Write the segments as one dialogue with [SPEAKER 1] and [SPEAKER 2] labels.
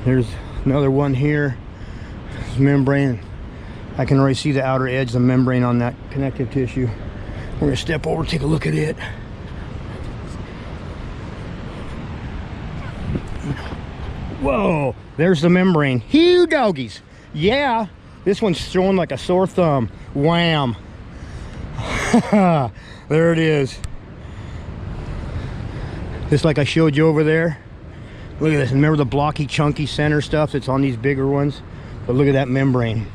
[SPEAKER 1] There's another one here. This membrane. I can already see the outer edge of the membrane on that connective tissue. We're gonna step over and take a look at it. Whoa, there's the membrane. Huge doggies. Yeah, this one's showing like a sore thumb. Wham. There it is. Just like I showed you over there. Look at this. Remember the blocky, chunky center stuff that's on these bigger ones? But look at that membrane.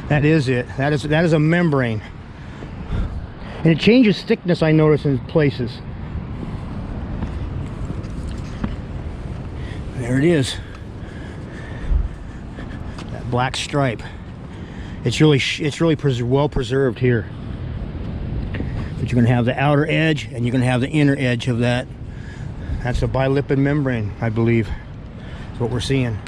[SPEAKER 1] That is it. That is a membrane. And it changes thickness, I notice, in places. There it is. That black stripe. It's really well preserved here. But you're going to have the outer edge and you're going to have the inner edge of that. That's a bilipid membrane, I believe. That's what we're seeing.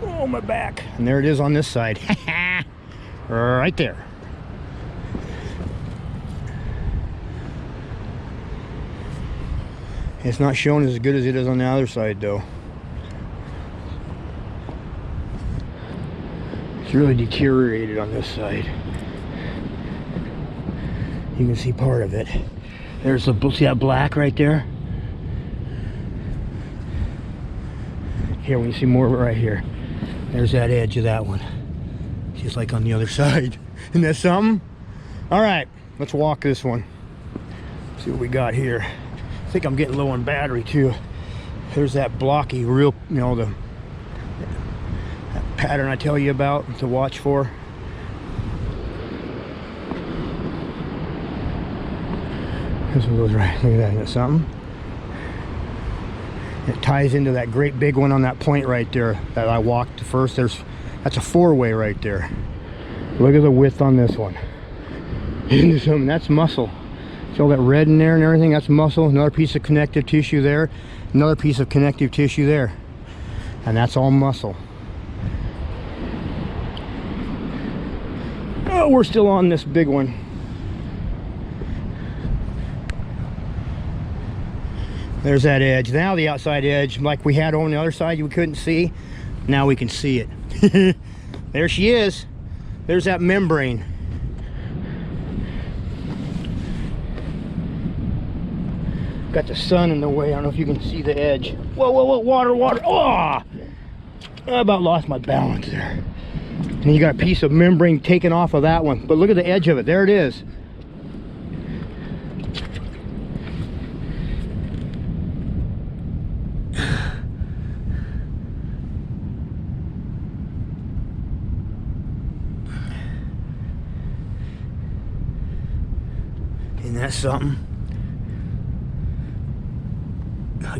[SPEAKER 1] Oh, my back. And there it is on this side. Right there. It's not showing as good as it is on the other side, though. It's really deteriorated on this side. You can see part of it. There's the, see that black right there? Here, we can see more of it right here. There's that edge of that one. Just like on the other side. Isn't that something? All right, let's walk this one. See what we got here. I think I'm getting low on battery too. There's that blocky, real, you know, that pattern I tell you about to watch for. This one goes right. Look at that. Isn't that something? It ties into that great big one on that point right there that I walked first. That's a four-way right there. Look at the width on this one. Isn't it something? That's muscle. See all that red in there and everything? That's muscle. Another piece of connective tissue there. Another piece of connective tissue there. And that's all muscle. Oh, we're still on this big one. There's that edge. Now the outside edge, like we had on the other side, we couldn't see. Now we can see it. There she is. There's that membrane. Got the sun in the way. I don't know if you can see the edge. Whoa, whoa, whoa, water, water. Oh! I about lost my balance there. And you got a piece of membrane taken off of that one. But look at the edge of it. There it is. Isn't that something?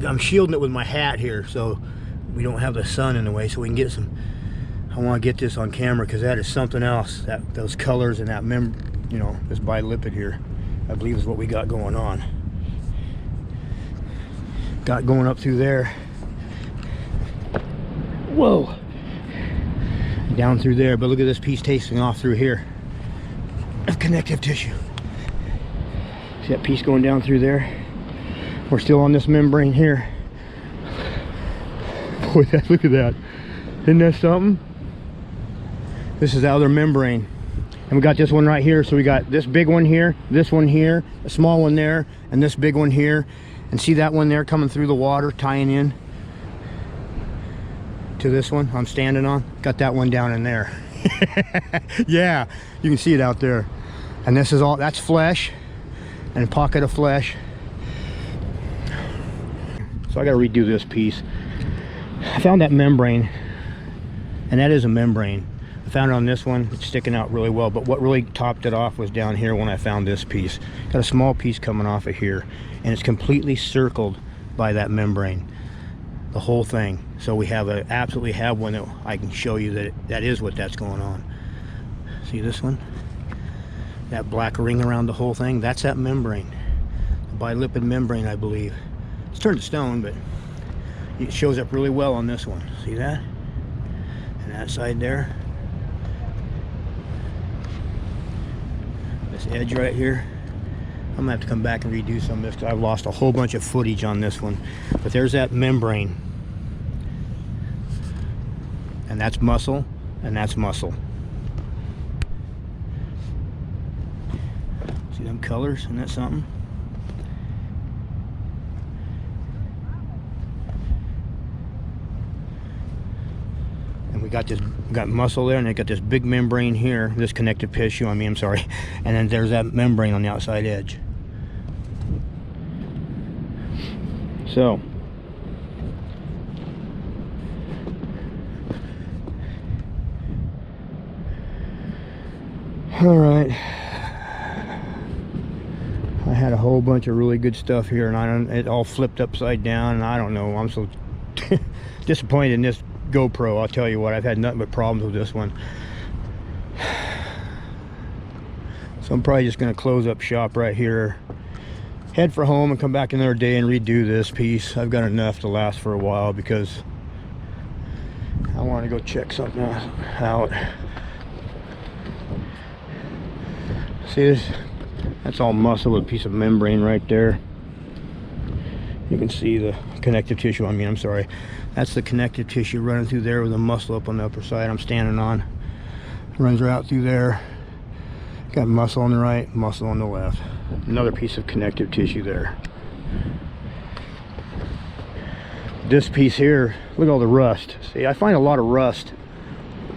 [SPEAKER 1] I'm shielding it with my hat here so we don't have the sun in the way, so we can get some. I want to get this on camera because that is something else. Those colors and that you know, this bilipid here, I believe is what we got going on. Got going up through there. Whoa! Down through there, but look at this piece tasting off through here of connective tissue. See that piece going down through there? We're still on this membrane here. Boy, look at that. Isn't that something? This is the other membrane. And we got this one right here. So we got this big one here, this one here, a small one there, and this big one here. And see that one there coming through the water, tying in to this one I'm standing on? Got that one down in there. Yeah, you can see it out there. And this is all, that's flesh and a pocket of flesh. So I got to redo this piece. I found that membrane, and that is a membrane. I found it on this one. It's sticking out really well, but what really topped it off was down here when I found this piece. Got a small piece coming off of here, and it's completely circled by that membrane, the whole thing. So we have absolutely have one that I can show you that that is what that's going on. See this one? That black ring around the whole thing, that's that membrane. The bilipid membrane, I believe. It's turned to stone, but it shows up really well on this one. See that? And that side there. This edge right here. I'm gonna have to come back and redo some of this because I've lost a whole bunch of footage on this one. But there's that membrane. And that's muscle, and that's muscle. See them colors? Isn't that something? And we got muscle there, and they got this big membrane here, this connective tissue, I'm sorry. And then there's that membrane on the outside edge. So, all right, I had a whole bunch of really good stuff here, and it all flipped upside down, and I don't know, I'm so disappointed in this GoPro. I'll tell you what, I've had nothing but problems with this one. So I'm probably just going to close up shop right here, head for home, and come back another day and redo this piece. I've got enough to last for a while because I want to go check something out. See this? That's all muscle with a piece of membrane right there. You can see the connective tissue. I'm sorry. That's the connective tissue running through there with a muscle up on the upper side I'm standing on. Runs right out through there. Got muscle on the right, muscle on the left. Another piece of connective tissue there. This piece here, look at all the rust. See, I find a lot of rust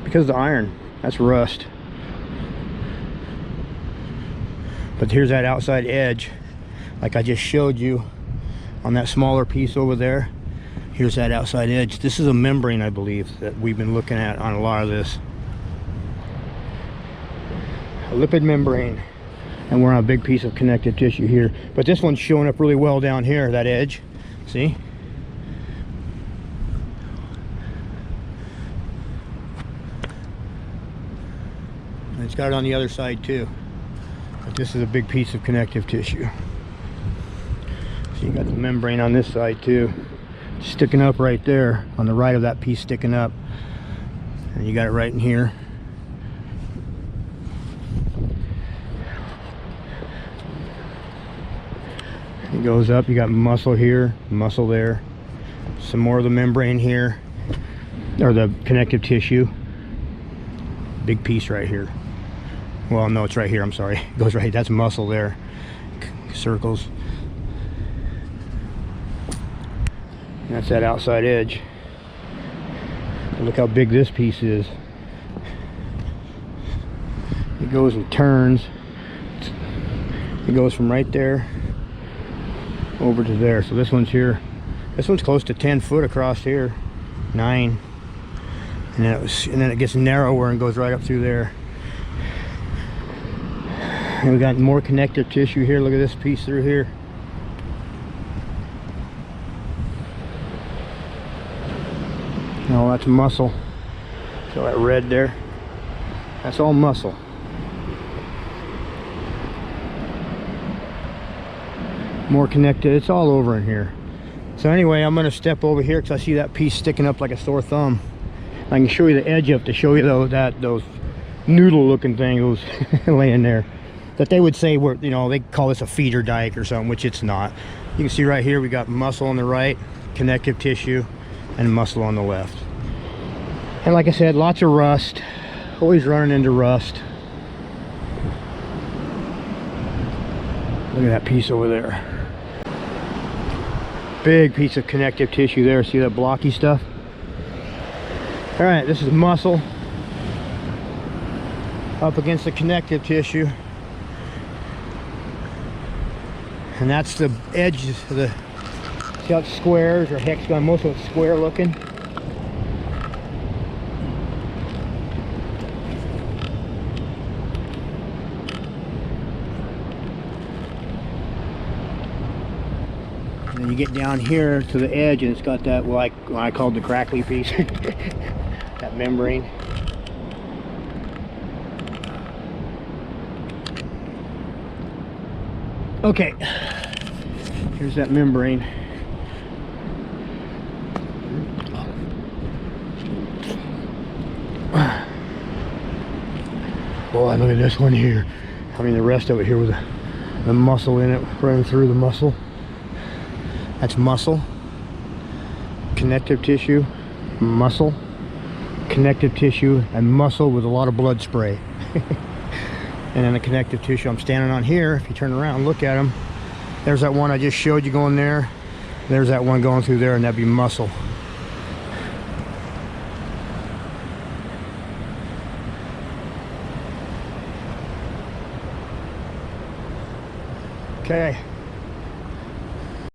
[SPEAKER 1] because of the iron. That's rust. But here's that outside edge, like I just showed you on that smaller piece over there. Here's that outside edge. This is a membrane, I believe, that we've been looking at on a lot of this. A lipid membrane. And we're on a big piece of connective tissue here. But this one's showing up really well down here, that edge. See? And it's got it on the other side too. But this is a big piece of connective tissue. So you got the membrane on this side too, sticking up right there on the right of that piece, sticking up. And you got it right in here. It goes up, you got muscle here, muscle there, some more of the membrane here, or the connective tissue. Big piece right here. Well, no, it's right here, I'm sorry. It goes right, that's muscle there. Circles. And that's that outside edge. And look how big this piece is. It goes and turns. It goes from right there over to there. So this one's here. This one's close to 10 foot across here. 9. And then it gets narrower and goes right up through there. And we got more connective tissue here. Look at this piece through here. Oh, that's muscle. So that red there, that's all muscle. More connected. It's all over in here. So anyway, I'm going to step over here because I see that piece sticking up like a sore thumb. I can show you the edge up to show you those noodle looking things laying there. That they would say were, you know, they call this a feeder dike or something, which it's not. You can see right here we got muscle on the right, connective tissue, and muscle on the left. And like I said, lots of rust. Always running into rust. Look at that piece over there. Big piece of connective tissue there. See that blocky stuff? All right, this is muscle up against the connective tissue. And that's the edge of the, see how it's squares or hexagon, most of it's square looking. And then you get down here to the edge and it's got that, what I called the crackly piece, that membrane. Okay, here's that membrane. Boy, look at this one here. I mean, the rest of it here with the muscle in it, running through the muscle. That's muscle, connective tissue, muscle, connective tissue, and muscle with a lot of blood spray. And then the connective tissue I'm standing on here, if you turn around and look at them, there's that one I just showed you going there. There's that one going through there, and that'd be muscle. Okay.